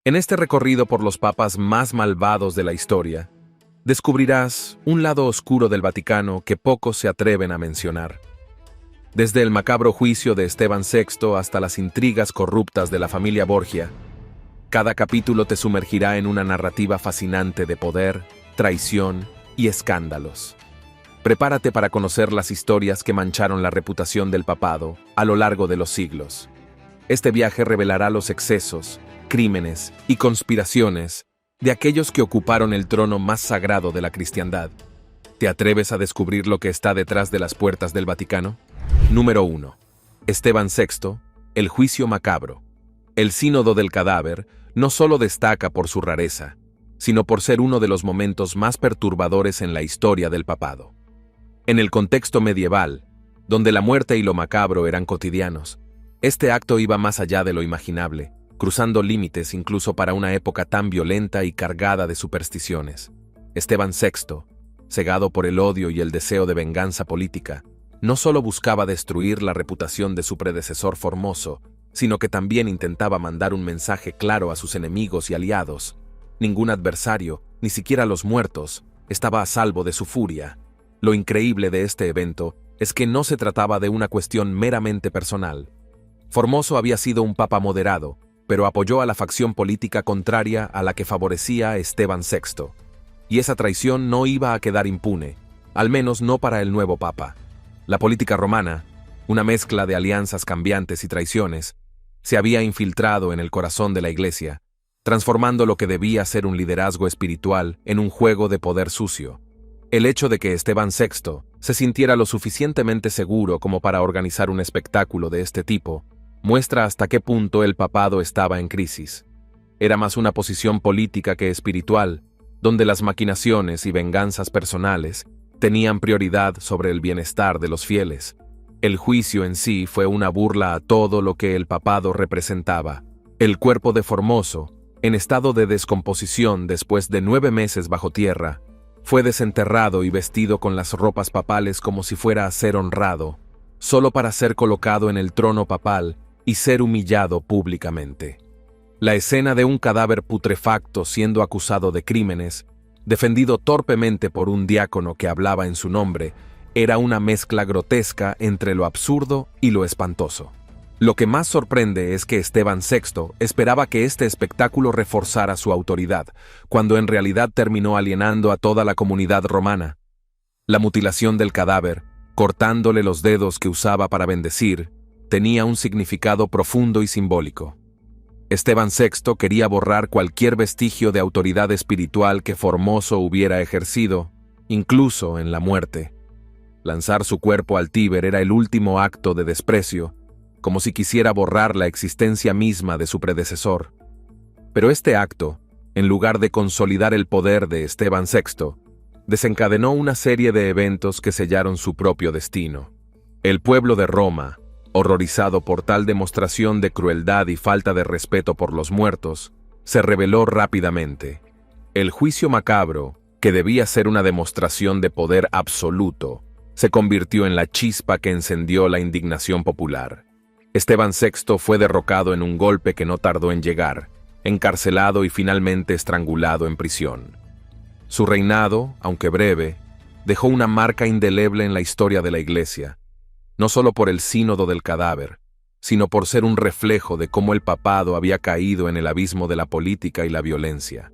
En este recorrido por los papas más malvados de la historia, descubrirás un lado oscuro del Vaticano que pocos se atreven a mencionar. Desde el macabro juicio de Esteban VI hasta las intrigas corruptas de la familia Borgia, cada capítulo te sumergirá en una narrativa fascinante de poder, traición y escándalos. Prepárate para conocer las historias que mancharon la reputación del papado a lo largo de los siglos. Este viaje revelará los excesos, crímenes y conspiraciones de aquellos que ocuparon el trono más sagrado de la cristiandad. ¿Te atreves a descubrir lo que está detrás de las puertas del Vaticano? Número 1. Esteban VI, el juicio macabro. El sínodo del cadáver no solo destaca por su rareza, sino por ser uno de los momentos más perturbadores en la historia del papado. En el contexto medieval, donde la muerte y lo macabro eran cotidianos, este acto iba más allá de lo imaginable, cruzando límites incluso para una época tan violenta y cargada de supersticiones. Esteban VI, cegado por el odio y el deseo de venganza política, no solo buscaba destruir la reputación de su predecesor Formoso, sino que también intentaba mandar un mensaje claro a sus enemigos y aliados. Ningún adversario, ni siquiera los muertos, estaba a salvo de su furia. Lo increíble de este evento es que no se trataba de una cuestión meramente personal. Formoso había sido un papa moderado, pero apoyó a la facción política contraria a la que favorecía a Esteban VI. Y esa traición no iba a quedar impune, al menos no para el nuevo papa. La política romana, una mezcla de alianzas cambiantes y traiciones, se había infiltrado en el corazón de la Iglesia, transformando lo que debía ser un liderazgo espiritual en un juego de poder sucio. El hecho de que Esteban VI se sintiera lo suficientemente seguro como para organizar un espectáculo de este tipo muestra hasta qué punto el papado estaba en crisis. Era más una posición política que espiritual, donde las maquinaciones y venganzas personales tenían prioridad sobre el bienestar de los fieles. El juicio en sí fue una burla a todo lo que el papado representaba. El cuerpo de Formoso, en estado de descomposición después de 9 meses bajo tierra, fue desenterrado y vestido con las ropas papales como si fuera a ser honrado, solo para ser colocado en el trono papal y ser humillado públicamente. La escena de un cadáver putrefacto siendo acusado de crímenes, defendido torpemente por un diácono que hablaba en su nombre, era una mezcla grotesca entre lo absurdo y lo espantoso. Lo que más sorprende es que Esteban VI esperaba que este espectáculo reforzara su autoridad, cuando en realidad terminó alienando a toda la comunidad romana. La mutilación del cadáver, cortándole los dedos que usaba para bendecir, tenía un significado profundo y simbólico. Esteban VI quería borrar cualquier vestigio de autoridad espiritual que Formoso hubiera ejercido, incluso en la muerte. Lanzar su cuerpo al Tíber era el último acto de desprecio, como si quisiera borrar la existencia misma de su predecesor. Pero este acto, en lugar de consolidar el poder de Esteban VI, desencadenó una serie de eventos que sellaron su propio destino. El pueblo de Roma, horrorizado por tal demostración de crueldad y falta de respeto por los muertos, se rebeló rápidamente. El juicio macabro, que debía ser una demostración de poder absoluto, se convirtió en la chispa que encendió la indignación popular. Esteban VI fue derrocado en un golpe que no tardó en llegar, encarcelado y finalmente estrangulado en prisión. Su reinado, aunque breve, dejó una marca indeleble en la historia de la Iglesia, no solo por el sínodo del cadáver, sino por ser un reflejo de cómo el papado había caído en el abismo de la política y la violencia.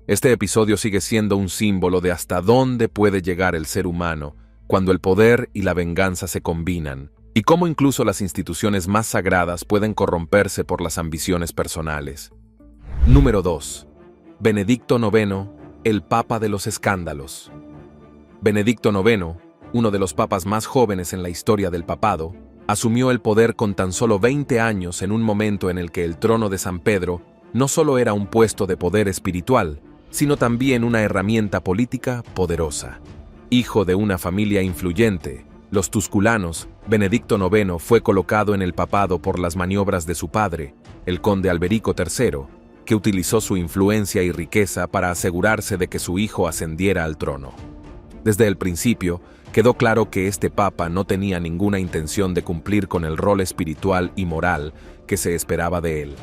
Este episodio sigue siendo un símbolo de hasta dónde puede llegar el ser humano cuando el poder y la venganza se combinan, y cómo incluso las instituciones más sagradas pueden corromperse por las ambiciones personales. Número 2. Benedicto IX, el Papa de los escándalos. Benedicto IX, uno de los papas más jóvenes en la historia del papado, asumió el poder con tan solo 20 años en un momento en el que el trono de San Pedro no solo era un puesto de poder espiritual, sino también una herramienta política poderosa. Hijo de una familia influyente, los tusculanos, Benedicto IX fue colocado en el papado por las maniobras de su padre, el conde Alberico III, que utilizó su influencia y riqueza para asegurarse de que su hijo ascendiera al trono. Desde el principio, quedó claro que este papa no tenía ninguna intención de cumplir con el rol espiritual y moral que se esperaba de él.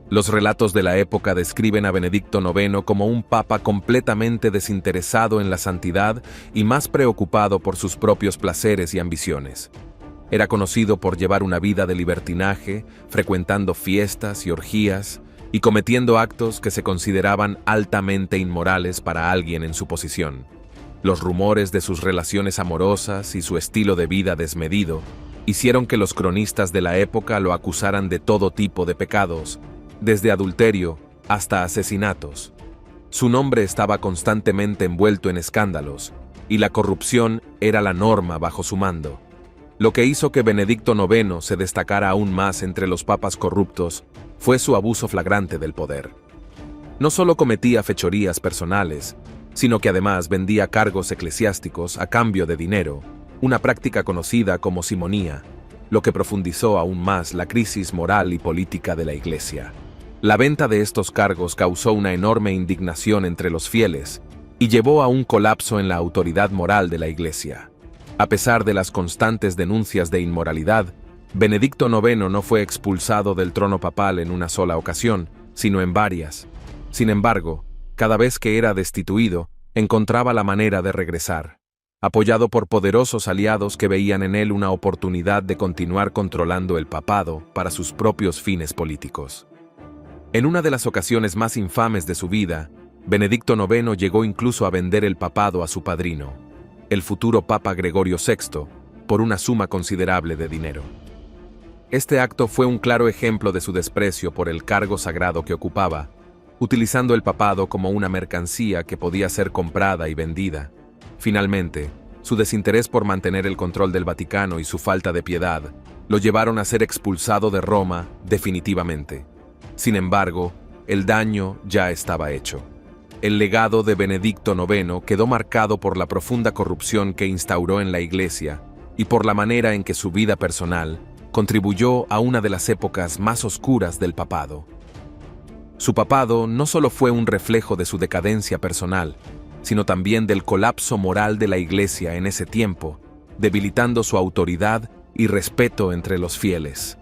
Los relatos de la época describen a Benedicto IX como un papa completamente desinteresado en la santidad y más preocupado por sus propios placeres y ambiciones. Era conocido por llevar una vida de libertinaje, frecuentando fiestas y orgías, y cometiendo actos que se consideraban altamente inmorales para alguien en su posición. Los rumores de sus relaciones amorosas y su estilo de vida desmedido hicieron que los cronistas de la época lo acusaran de todo tipo de pecados, desde adulterio hasta asesinatos. Su nombre estaba constantemente envuelto en escándalos, y la corrupción era la norma bajo su mando. Lo que hizo que Benedicto IX se destacara aún más entre los papas corruptos fue su abuso flagrante del poder. No solo cometía fechorías personales, sino que además vendía cargos eclesiásticos a cambio de dinero, una práctica conocida como simonía, lo que profundizó aún más la crisis moral y política de la Iglesia. La venta de estos cargos causó una enorme indignación entre los fieles y llevó a un colapso en la autoridad moral de la Iglesia. A pesar de las constantes denuncias de inmoralidad, Benedicto IX no fue expulsado del trono papal en una sola ocasión, sino en varias. Sin embargo, cada vez que era destituido, encontraba la manera de regresar, apoyado por poderosos aliados que veían en él una oportunidad de continuar controlando el papado para sus propios fines políticos. En una de las ocasiones más infames de su vida, Benedicto IX llegó incluso a vender el papado a su padrino, el futuro Papa Gregorio VI, por una suma considerable de dinero. Este acto fue un claro ejemplo de su desprecio por el cargo sagrado que ocupaba, utilizando el papado como una mercancía que podía ser comprada y vendida. Finalmente, su desinterés por mantener el control del Vaticano y su falta de piedad lo llevaron a ser expulsado de Roma definitivamente. Sin embargo, el daño ya estaba hecho. El legado de Benedicto IX quedó marcado por la profunda corrupción que instauró en la Iglesia y por la manera en que su vida personal contribuyó a una de las épocas más oscuras del papado. Su papado no solo fue un reflejo de su decadencia personal, sino también del colapso moral de la Iglesia en ese tiempo, debilitando su autoridad y respeto entre los fieles.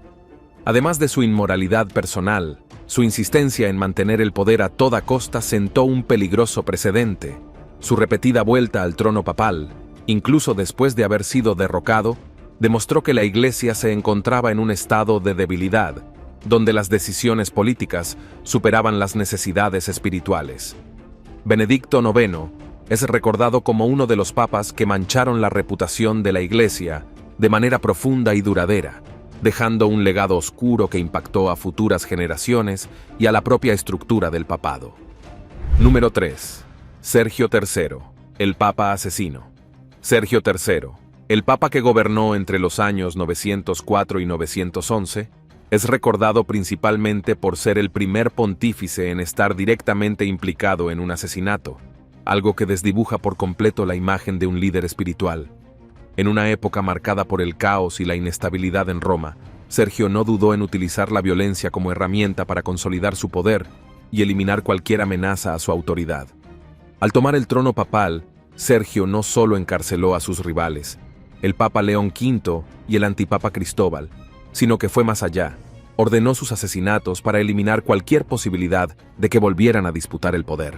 Además de su inmoralidad personal, su insistencia en mantener el poder a toda costa sentó un peligroso precedente. Su repetida vuelta al trono papal, incluso después de haber sido derrocado, demostró que la Iglesia se encontraba en un estado de debilidad, donde las decisiones políticas superaban las necesidades espirituales. Benedicto IX es recordado como uno de los papas que mancharon la reputación de la Iglesia de manera profunda y duradera, dejando un legado oscuro que impactó a futuras generaciones y a la propia estructura del papado. Número 3. Sergio III, el Papa asesino. Sergio III, el Papa que gobernó entre los años 904 y 911, es recordado principalmente por ser el primer pontífice en estar directamente implicado en un asesinato, algo que desdibuja por completo la imagen de un líder espiritual. En una época marcada por el caos y la inestabilidad en Roma, Sergio no dudó en utilizar la violencia como herramienta para consolidar su poder y eliminar cualquier amenaza a su autoridad. Al tomar el trono papal, Sergio no solo encarceló a sus rivales, el Papa León V y el antipapa Cristóbal, sino que fue más allá. Ordenó sus asesinatos para eliminar cualquier posibilidad de que volvieran a disputar el poder.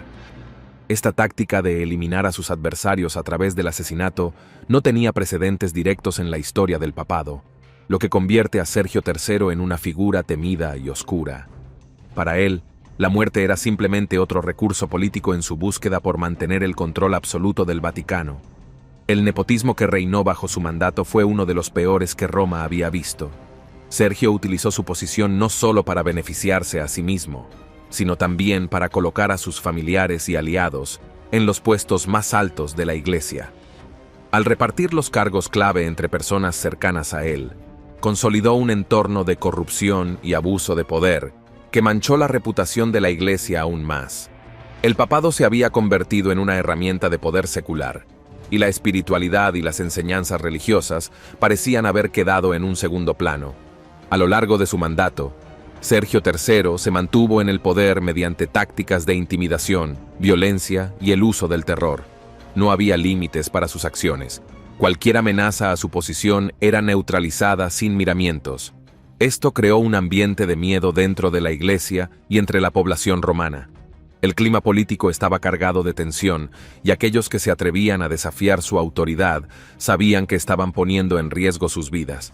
Esta táctica de eliminar a sus adversarios a través del asesinato no tenía precedentes directos en la historia del papado, lo que convierte a Sergio III en una figura temida y oscura. Para él, la muerte era simplemente otro recurso político en su búsqueda por mantener el control absoluto del Vaticano. El nepotismo que reinó bajo su mandato fue uno de los peores que Roma había visto. Sergio utilizó su posición no solo para beneficiarse a sí mismo, sino también para colocar a sus familiares y aliados en los puestos más altos de la Iglesia. Al repartir los cargos clave entre personas cercanas a él, consolidó un entorno de corrupción y abuso de poder que manchó la reputación de la Iglesia aún más. El papado se había convertido en una herramienta de poder secular, y la espiritualidad y las enseñanzas religiosas parecían haber quedado en un segundo plano. A lo largo de su mandato, Sergio III se mantuvo en el poder mediante tácticas de intimidación, violencia y el uso del terror. No había límites para sus acciones. Cualquier amenaza a su posición era neutralizada sin miramientos. Esto creó un ambiente de miedo dentro de la Iglesia y entre la población romana. El clima político estaba cargado de tensión, y aquellos que se atrevían a desafiar su autoridad sabían que estaban poniendo en riesgo sus vidas.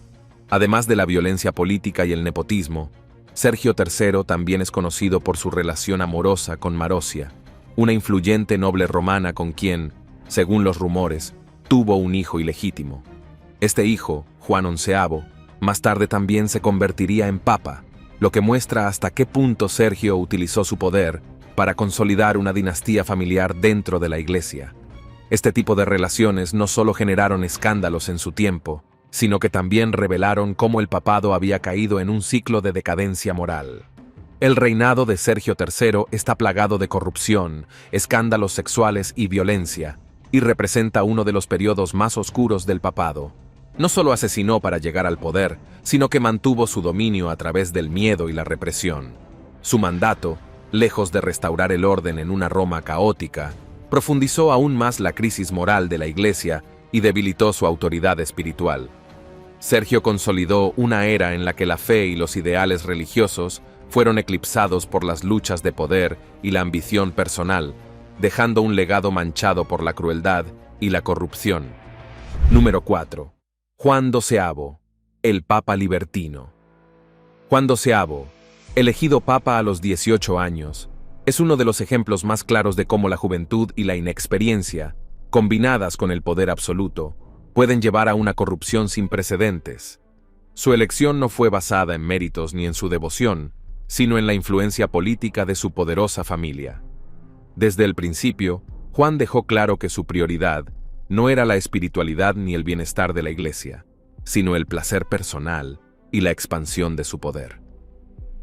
Además de la violencia política y el nepotismo, Sergio III también es conocido por su relación amorosa con Marosia, una influyente noble romana con quien, según los rumores, tuvo un hijo ilegítimo. Este hijo, Juan XI, más tarde también se convertiría en papa, lo que muestra hasta qué punto Sergio utilizó su poder para consolidar una dinastía familiar dentro de la Iglesia. Este tipo de relaciones no solo generaron escándalos en su tiempo, sino que también revelaron cómo el papado había caído en un ciclo de decadencia moral. El reinado de Sergio III está plagado de corrupción, escándalos sexuales y violencia, y representa uno de los periodos más oscuros del papado. No solo asesinó para llegar al poder, sino que mantuvo su dominio a través del miedo y la represión. Su mandato, lejos de restaurar el orden en una Roma caótica, profundizó aún más la crisis moral de la Iglesia y debilitó su autoridad espiritual. Sergio consolidó una era en la que la fe y los ideales religiosos fueron eclipsados por las luchas de poder y la ambición personal, dejando un legado manchado por la crueldad y la corrupción. Número 4. Juan XII, el Papa libertino. Juan XII, elegido Papa a los 18 años, es uno de los ejemplos más claros de cómo la juventud y la inexperiencia, combinadas con el poder absoluto, pueden llevar a una corrupción sin precedentes. Su elección no fue basada en méritos ni en su devoción, sino en la influencia política de su poderosa familia. Desde el principio, Juan dejó claro que su prioridad no era la espiritualidad ni el bienestar de la Iglesia, sino el placer personal y la expansión de su poder.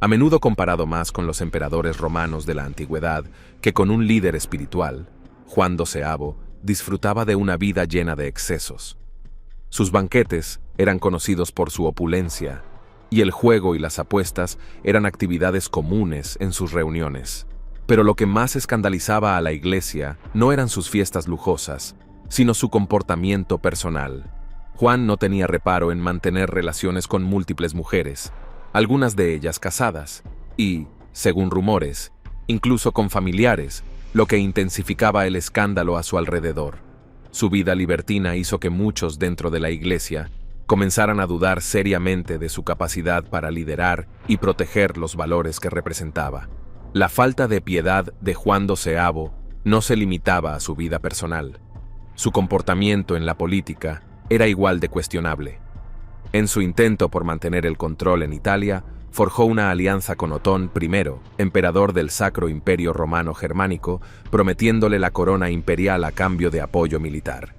A menudo comparado más con los emperadores romanos de la antigüedad que con un líder espiritual, Juan XII disfrutaba de una vida llena de excesos. Sus banquetes eran conocidos por su opulencia, y el juego y las apuestas eran actividades comunes en sus reuniones. Pero lo que más escandalizaba a la Iglesia no eran sus fiestas lujosas, sino su comportamiento personal. Juan no tenía reparo en mantener relaciones con múltiples mujeres, algunas de ellas casadas, y, según rumores, incluso con familiares, lo que intensificaba el escándalo a su alrededor. Su vida libertina hizo que muchos dentro de la Iglesia comenzaran a dudar seriamente de su capacidad para liderar y proteger los valores que representaba. La falta de piedad de Juan XII no se limitaba a su vida personal. Su comportamiento en la política era igual de cuestionable. En su intento por mantener el control en Italia, forjó una alianza con Otón I, emperador del Sacro Imperio Romano Germánico, prometiéndole la corona imperial a cambio de apoyo militar.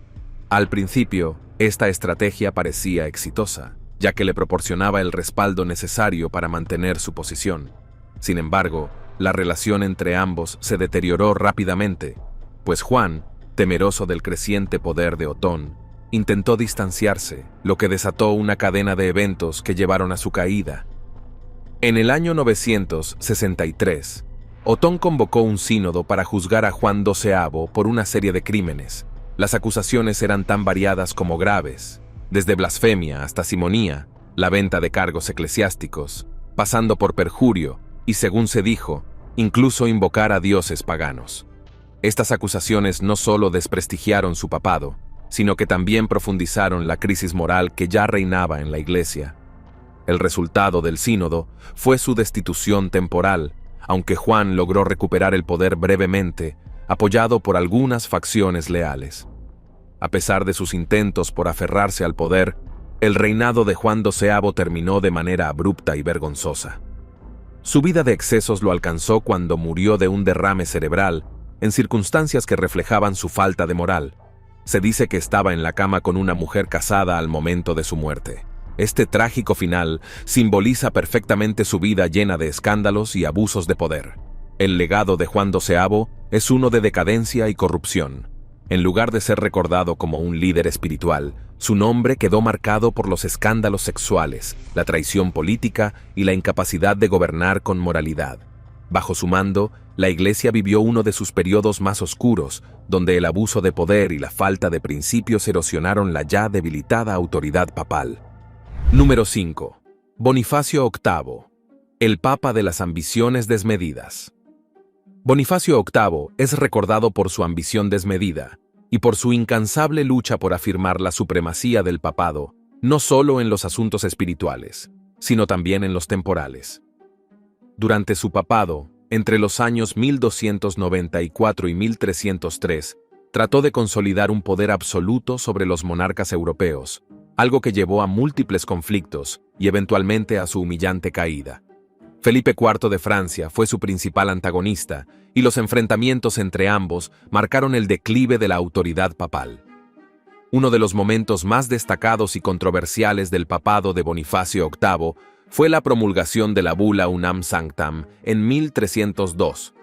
Al principio, esta estrategia parecía exitosa, ya que le proporcionaba el respaldo necesario para mantener su posición. Sin embargo, la relación entre ambos se deterioró rápidamente, pues Juan, temeroso del creciente poder de Otón, intentó distanciarse, lo que desató una cadena de eventos que llevaron a su caída. En el año 963, Otón convocó un sínodo para juzgar a Juan XII por una serie de crímenes. Las acusaciones eran tan variadas como graves, desde blasfemia hasta simonía, la venta de cargos eclesiásticos, pasando por perjurio y, según se dijo, incluso invocar a dioses paganos. Estas acusaciones no solo desprestigiaron su papado, sino que también profundizaron la crisis moral que ya reinaba en la Iglesia. El resultado del sínodo fue su destitución temporal, aunque Juan logró recuperar el poder brevemente, apoyado por algunas facciones leales. A pesar de sus intentos por aferrarse al poder, el reinado de Juan XII terminó de manera abrupta y vergonzosa. Su vida de excesos lo alcanzó cuando murió de un derrame cerebral, en circunstancias que reflejaban su falta de moral. Se dice que estaba en la cama con una mujer casada al momento de su muerte. Este trágico final simboliza perfectamente su vida llena de escándalos y abusos de poder. El legado de Juan XII es uno de decadencia y corrupción. En lugar de ser recordado como un líder espiritual, su nombre quedó marcado por los escándalos sexuales, la traición política y la incapacidad de gobernar con moralidad. Bajo su mando, la Iglesia vivió uno de sus periodos más oscuros, donde el abuso de poder y la falta de principios erosionaron la ya debilitada autoridad papal. Número 5. Bonifacio VIII, el Papa de las ambiciones desmedidas. Bonifacio VIII es recordado por su ambición desmedida y por su incansable lucha por afirmar la supremacía del papado, no solo en los asuntos espirituales, sino también en los temporales. Durante su papado, entre los años 1294 y 1303, trató de consolidar un poder absoluto sobre los monarcas europeos, algo que llevó a múltiples conflictos y eventualmente a su humillante caída. Felipe IV de Francia fue su principal antagonista, y los enfrentamientos entre ambos marcaron el declive de la autoridad papal. Uno de los momentos más destacados y controversiales del papado de Bonifacio VIII fue la promulgación de la bula Unam Sanctam en 1302,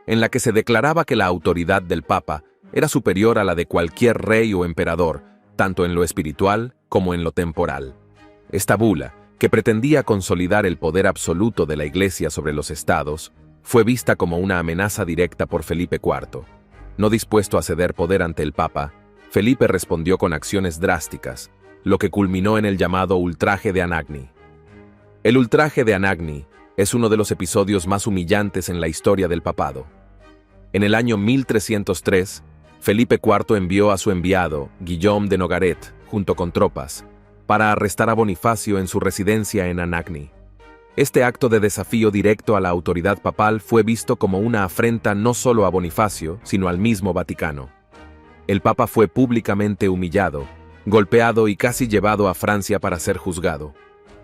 en la que se declaraba que la autoridad del Papa era superior a la de cualquier rey o emperador, tanto en lo espiritual como en lo temporal. Esta bula, que pretendía consolidar el poder absoluto de la Iglesia sobre los estados, fue vista como una amenaza directa por Felipe IV. No dispuesto a ceder poder ante el Papa, Felipe respondió con acciones drásticas, lo que culminó en el llamado ultraje de Anagni. El ultraje de Anagni es uno de los episodios más humillantes en la historia del papado. En el año 1303, Felipe IV envió a su enviado, Guillaume de Nogaret, junto con tropas, para arrestar a Bonifacio en su residencia en Anagni. Este acto de desafío directo a la autoridad papal fue visto como una afrenta no solo a Bonifacio, sino al mismo Vaticano. El Papa fue públicamente humillado, golpeado y casi llevado a Francia para ser juzgado.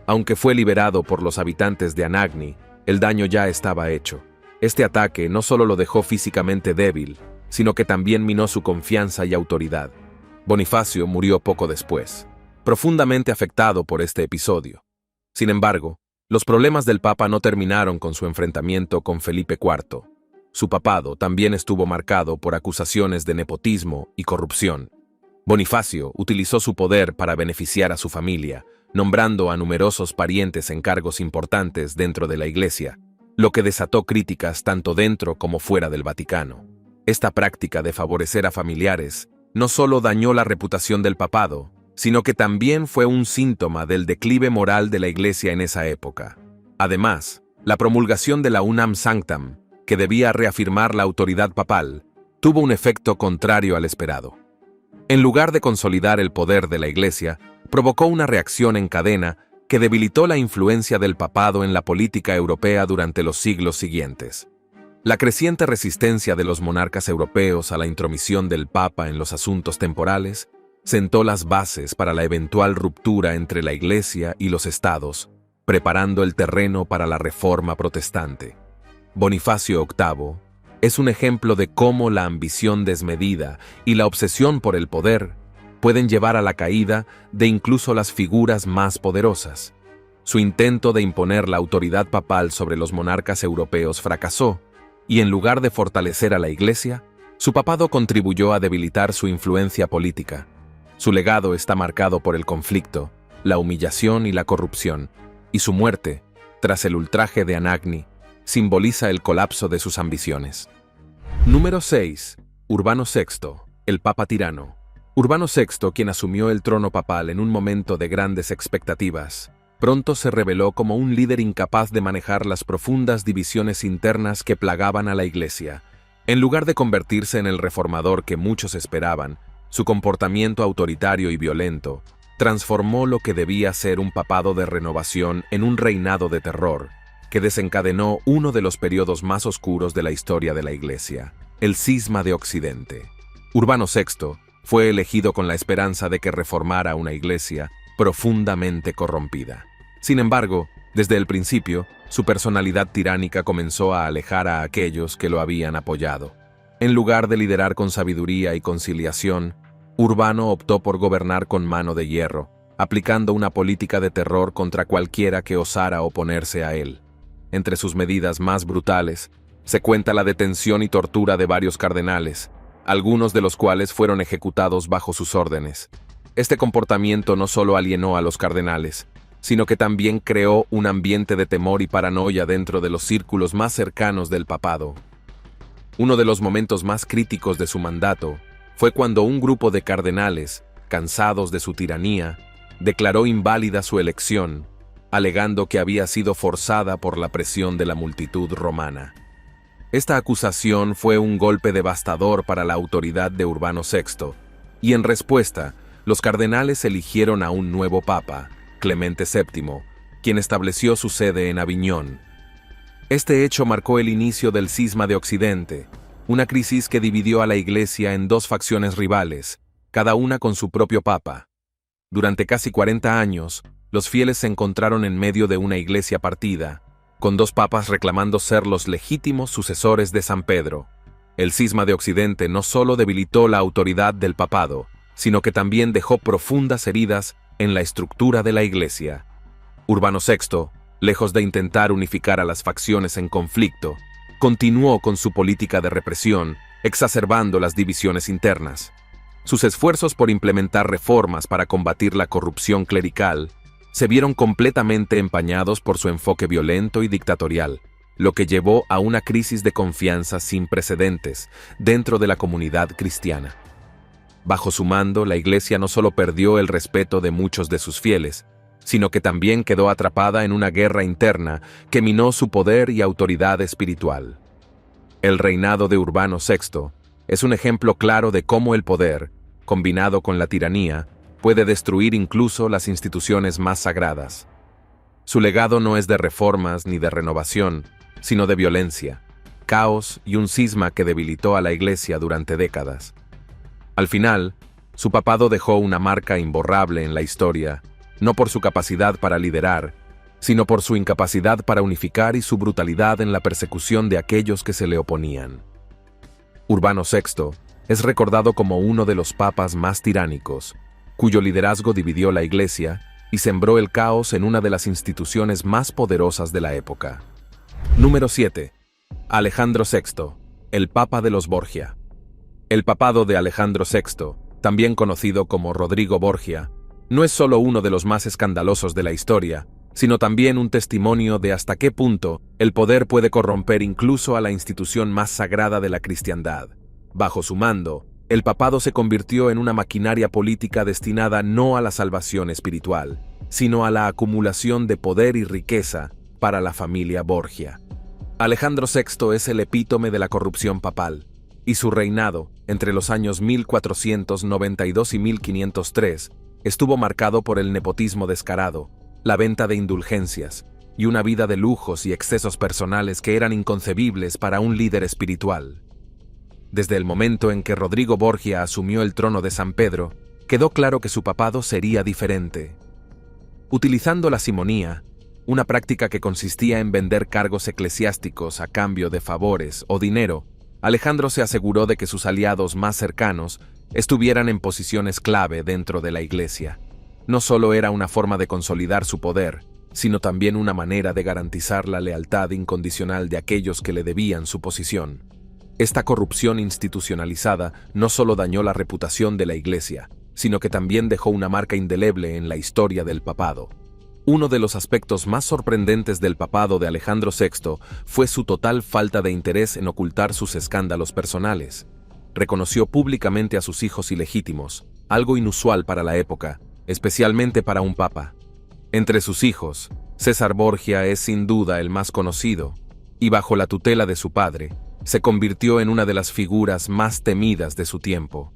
Aunque fue liberado por los habitantes de Anagni, el daño ya estaba hecho. Este ataque no solo lo dejó físicamente débil, sino que también minó su confianza y autoridad. Bonifacio murió poco después, profundamente afectado por este episodio. Sin embargo, los problemas del Papa no terminaron con su enfrentamiento con Felipe IV. Su papado también estuvo marcado por acusaciones de nepotismo y corrupción. Bonifacio utilizó su poder para beneficiar a su familia, nombrando a numerosos parientes en cargos importantes dentro de la Iglesia, lo que desató críticas tanto dentro como fuera del Vaticano. Esta práctica de favorecer a familiares no solo dañó la reputación del papado, sino que también fue un síntoma del declive moral de la Iglesia en esa época. Además, la promulgación de la Unam Sanctam, que debía reafirmar la autoridad papal, tuvo un efecto contrario al esperado. En lugar de consolidar el poder de la Iglesia, provocó una reacción en cadena que debilitó la influencia del papado en la política europea durante los siglos siguientes. La creciente resistencia de los monarcas europeos a la intromisión del Papa en los asuntos temporales sentó las bases para la eventual ruptura entre la Iglesia y los estados, preparando el terreno para la Reforma protestante. Bonifacio VIII es un ejemplo de cómo la ambición desmedida y la obsesión por el poder pueden llevar a la caída de incluso las figuras más poderosas. Su intento de imponer la autoridad papal sobre los monarcas europeos fracasó, y en lugar de fortalecer a la Iglesia, su papado contribuyó a debilitar su influencia política. Su legado está marcado por el conflicto, la humillación y la corrupción, y su muerte, tras el ultraje de Anagni, simboliza el colapso de sus ambiciones. Número 6. Urbano VI, el Papa tirano. Urbano VI, quien asumió el trono papal en un momento de grandes expectativas, pronto se reveló como un líder incapaz de manejar las profundas divisiones internas que plagaban a la Iglesia. En lugar de convertirse en el reformador que muchos esperaban, su comportamiento autoritario y violento transformó lo que debía ser un papado de renovación en un reinado de terror, que desencadenó uno de los periodos más oscuros de la historia de la Iglesia, el Cisma de Occidente. Urbano VI fue elegido con la esperanza de que reformara una Iglesia profundamente corrompida. Sin embargo, desde el principio, su personalidad tiránica comenzó a alejar a aquellos que lo habían apoyado. En lugar de liderar con sabiduría y conciliación, Urbano optó por gobernar con mano de hierro, aplicando una política de terror contra cualquiera que osara oponerse a él. Entre sus medidas más brutales, se cuenta la detención y tortura de varios cardenales, algunos de los cuales fueron ejecutados bajo sus órdenes. Este comportamiento no solo alienó a los cardenales, sino que también creó un ambiente de temor y paranoia dentro de los círculos más cercanos del papado. Uno de los momentos más críticos de su mandato fue cuando un grupo de cardenales, cansados de su tiranía, declaró inválida su elección alegando que había sido forzada por la presión de la multitud romana. Esta acusación fue un golpe devastador para la autoridad de Urbano VI, y en respuesta, los cardenales eligieron a un nuevo papa, Clemente VII, quien estableció su sede en Aviñón. Este hecho marcó el inicio del Cisma de Occidente, una crisis que dividió a la Iglesia en dos facciones rivales, cada una con su propio papa. Durante casi 40 años, los fieles se encontraron en medio de una Iglesia partida, con dos papas reclamando ser los legítimos sucesores de San Pedro. El Cisma de Occidente no solo debilitó la autoridad del papado, sino que también dejó profundas heridas en la estructura de la Iglesia. Urbano VI, lejos de intentar unificar a las facciones en conflicto, continuó con su política de represión, exacerbando las divisiones internas. Sus esfuerzos por implementar reformas para combatir la corrupción clerical se vieron completamente empañados por su enfoque violento y dictatorial, lo que llevó a una crisis de confianza sin precedentes dentro de la comunidad cristiana. Bajo su mando, la Iglesia no solo perdió el respeto de muchos de sus fieles, sino que también quedó atrapada en una guerra interna que minó su poder y autoridad espiritual. El reinado de Urbano VI es un ejemplo claro de cómo el poder, combinado con la tiranía, puede destruir incluso las instituciones más sagradas. Su legado no es de reformas ni de renovación, sino de violencia, caos y un cisma que debilitó a la Iglesia durante décadas. Al final, su papado dejó una marca imborrable en la historia, no por su capacidad para liderar, sino por su incapacidad para unificar y su brutalidad en la persecución de aquellos que se le oponían. Urbano VI es recordado como uno de los papas más tiránicos, cuyo liderazgo dividió la Iglesia y sembró el caos en una de las instituciones más poderosas de la época. Número 7. Alejandro VI, el Papa de los Borgia. El papado de Alejandro VI, también conocido como Rodrigo Borgia, no es solo uno de los más escandalosos de la historia, sino también un testimonio de hasta qué punto el poder puede corromper incluso a la institución más sagrada de la cristiandad. Bajo su mando, el papado se convirtió en una maquinaria política destinada no a la salvación espiritual, sino a la acumulación de poder y riqueza para la familia Borgia. Alejandro VI es el epítome de la corrupción papal, y su reinado, entre los años 1492 y 1503, estuvo marcado por el nepotismo descarado, la venta de indulgencias y una vida de lujos y excesos personales que eran inconcebibles para un líder espiritual. Desde el momento en que Rodrigo Borgia asumió el trono de San Pedro, quedó claro que su papado sería diferente. Utilizando la simonía, una práctica que consistía en vender cargos eclesiásticos a cambio de favores o dinero, Alejandro se aseguró de que sus aliados más cercanos estuvieran en posiciones clave dentro de la Iglesia. No solo era una forma de consolidar su poder, sino también una manera de garantizar la lealtad incondicional de aquellos que le debían su posición. Esta corrupción institucionalizada no solo dañó la reputación de la Iglesia, sino que también dejó una marca indeleble en la historia del papado. Uno de los aspectos más sorprendentes del papado de Alejandro VI fue su total falta de interés en ocultar sus escándalos personales. Reconoció públicamente a sus hijos ilegítimos, algo inusual para la época, especialmente para un papa. Entre sus hijos, César Borgia es sin duda el más conocido, y bajo la tutela de su padre, se convirtió en una de las figuras más temidas de su tiempo.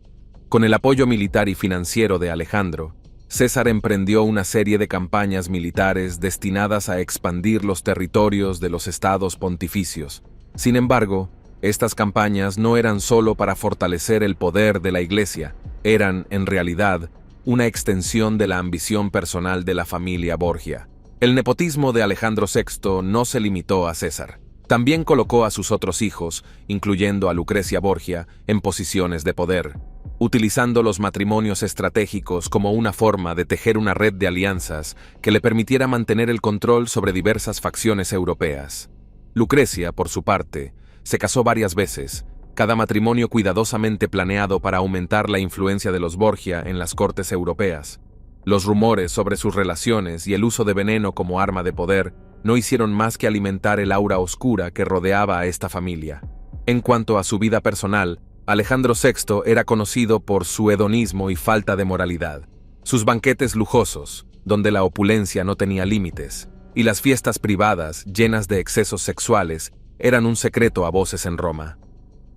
Con el apoyo militar y financiero de Alejandro, César emprendió una serie de campañas militares destinadas a expandir los territorios de los estados pontificios. Sin embargo, estas campañas no eran solo para fortalecer el poder de la Iglesia, eran, en realidad, una extensión de la ambición personal de la familia Borgia. El nepotismo de Alejandro VI no se limitó a César. También colocó a sus otros hijos, incluyendo a Lucrecia Borgia, en posiciones de poder, utilizando los matrimonios estratégicos como una forma de tejer una red de alianzas que le permitiera mantener el control sobre diversas facciones europeas. Lucrecia, por su parte, se casó varias veces, cada matrimonio cuidadosamente planeado para aumentar la influencia de los Borgia en las cortes europeas. Los rumores sobre sus relaciones y el uso de veneno como arma de poder no hicieron más que alimentar el aura oscura que rodeaba a esta familia. En cuanto a su vida personal, Alejandro VI era conocido por su hedonismo y falta de moralidad. Sus banquetes lujosos, donde la opulencia no tenía límites, y las fiestas privadas, llenas de excesos sexuales, eran un secreto a voces en Roma.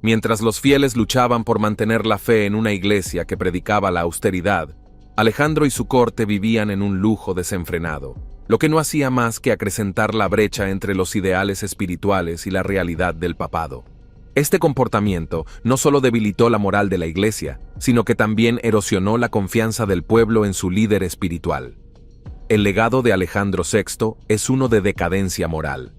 Mientras los fieles luchaban por mantener la fe en una iglesia que predicaba la austeridad, Alejandro y su corte vivían en un lujo desenfrenado, lo que no hacía más que acrecentar la brecha entre los ideales espirituales y la realidad del papado. Este comportamiento no solo debilitó la moral de la iglesia, sino que también erosionó la confianza del pueblo en su líder espiritual. El legado de Alejandro VI es uno de decadencia moral.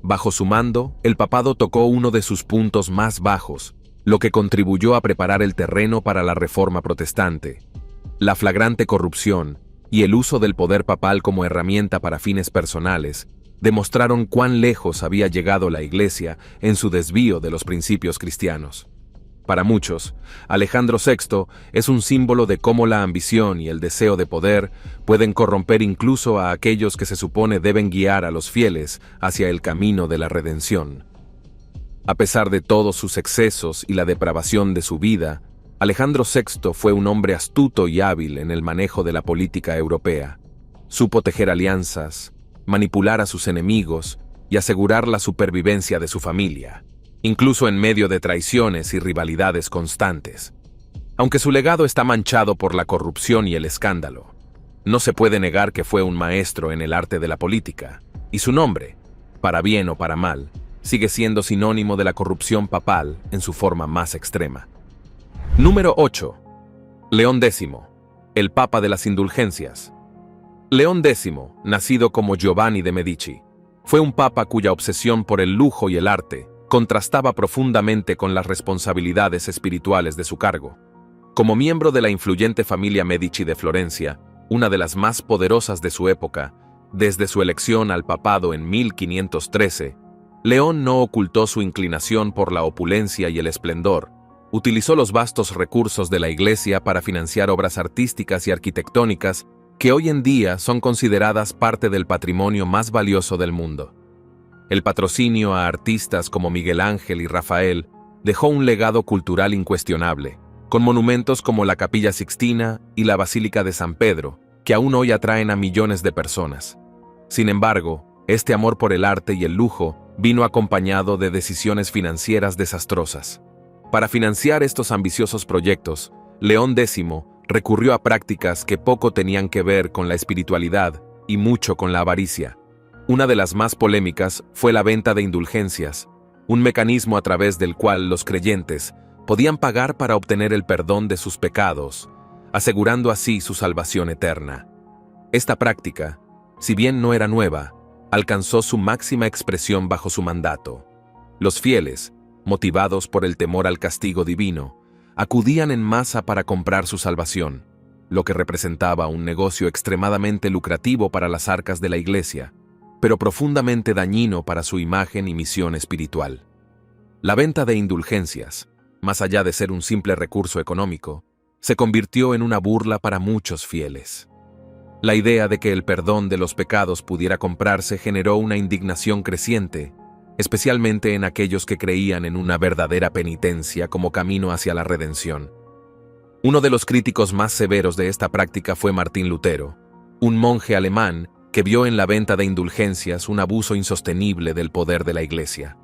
Bajo su mando, el papado tocó uno de sus puntos más bajos, lo que contribuyó a preparar el terreno para la reforma protestante. La flagrante corrupción y el uso del poder papal como herramienta para fines personales demostraron cuán lejos había llegado la Iglesia en su desvío de los principios cristianos. Para muchos, Alejandro VI es un símbolo de cómo la ambición y el deseo de poder pueden corromper incluso a aquellos que se supone deben guiar a los fieles hacia el camino de la redención. A pesar de todos sus excesos y la depravación de su vida, Alejandro VI fue un hombre astuto y hábil en el manejo de la política europea. Supo tejer alianzas, manipular a sus enemigos y asegurar la supervivencia de su familia, incluso en medio de traiciones y rivalidades constantes. Aunque su legado está manchado por la corrupción y el escándalo, no se puede negar que fue un maestro en el arte de la política, y su nombre, para bien o para mal, sigue siendo sinónimo de la corrupción papal en su forma más extrema. Número 8. León X, el Papa de las Indulgencias. León X, nacido como Giovanni de Medici, fue un papa cuya obsesión por el lujo y el arte contrastaba profundamente con las responsabilidades espirituales de su cargo. Como miembro de la influyente familia Medici de Florencia, una de las más poderosas de su época, desde su elección al papado en 1513, León no ocultó su inclinación por la opulencia y el esplendor. Utilizó los vastos recursos de la Iglesia para financiar obras artísticas y arquitectónicas que hoy en día son consideradas parte del patrimonio más valioso del mundo. El patrocinio a artistas como Miguel Ángel y Rafael dejó un legado cultural incuestionable, con monumentos como la Capilla Sixtina y la Basílica de San Pedro, que aún hoy atraen a millones de personas. Sin embargo, este amor por el arte y el lujo vino acompañado de decisiones financieras desastrosas. Para financiar estos ambiciosos proyectos, León X recurrió a prácticas que poco tenían que ver con la espiritualidad y mucho con la avaricia. Una de las más polémicas fue la venta de indulgencias, un mecanismo a través del cual los creyentes podían pagar para obtener el perdón de sus pecados, asegurando así su salvación eterna. Esta práctica, si bien no era nueva, alcanzó su máxima expresión bajo su mandato. Los fieles, motivados por el temor al castigo divino, acudían en masa para comprar su salvación, lo que representaba un negocio extremadamente lucrativo para las arcas de la Iglesia, pero profundamente dañino para su imagen y misión espiritual. La venta de indulgencias, más allá de ser un simple recurso económico, se convirtió en una burla para muchos fieles. La idea de que el perdón de los pecados pudiera comprarse generó una indignación creciente, especialmente en aquellos que creían en una verdadera penitencia como camino hacia la redención. Uno de los críticos más severos de esta práctica fue Martín Lutero, un monje alemán que vio en la venta de indulgencias un abuso insostenible del poder de la Iglesia.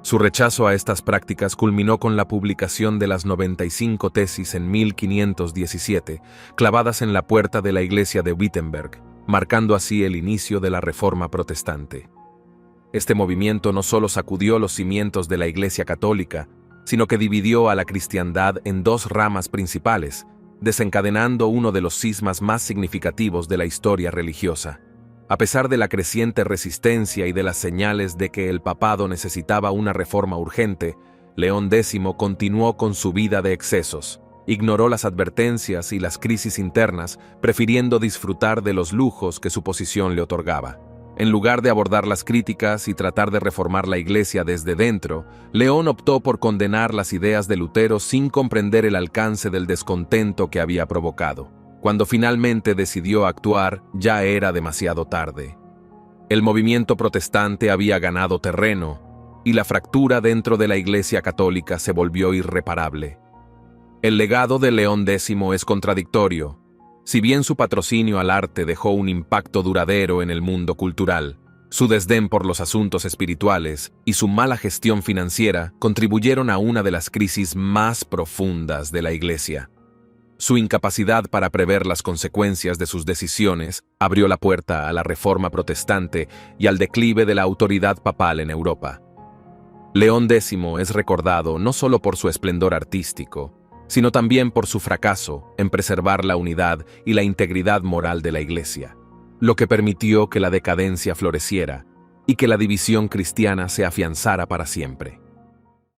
Su rechazo a estas prácticas culminó con la publicación de las 95 tesis en 1517, clavadas en la puerta de la iglesia de Wittenberg, marcando así el inicio de la Reforma Protestante. Este movimiento no solo sacudió los cimientos de la Iglesia Católica, sino que dividió a la cristiandad en dos ramas principales, desencadenando uno de los cismas más significativos de la historia religiosa. A pesar de la creciente resistencia y de las señales de que el papado necesitaba una reforma urgente, León X continuó con su vida de excesos. Ignoró las advertencias y las crisis internas, prefiriendo disfrutar de los lujos que su posición le otorgaba. En lugar de abordar las críticas y tratar de reformar la Iglesia desde dentro, León optó por condenar las ideas de Lutero sin comprender el alcance del descontento que había provocado. Cuando finalmente decidió actuar, ya era demasiado tarde. El movimiento protestante había ganado terreno, y la fractura dentro de la Iglesia Católica se volvió irreparable. El legado de León X es contradictorio. Si bien su patrocinio al arte dejó un impacto duradero en el mundo cultural, su desdén por los asuntos espirituales y su mala gestión financiera contribuyeron a una de las crisis más profundas de la Iglesia. Su incapacidad para prever las consecuencias de sus decisiones abrió la puerta a la Reforma protestante y al declive de la autoridad papal en Europa. León X es recordado no solo por su esplendor artístico, sino también por su fracaso en preservar la unidad y la integridad moral de la Iglesia, lo que permitió que la decadencia floreciera y que la división cristiana se afianzara para siempre.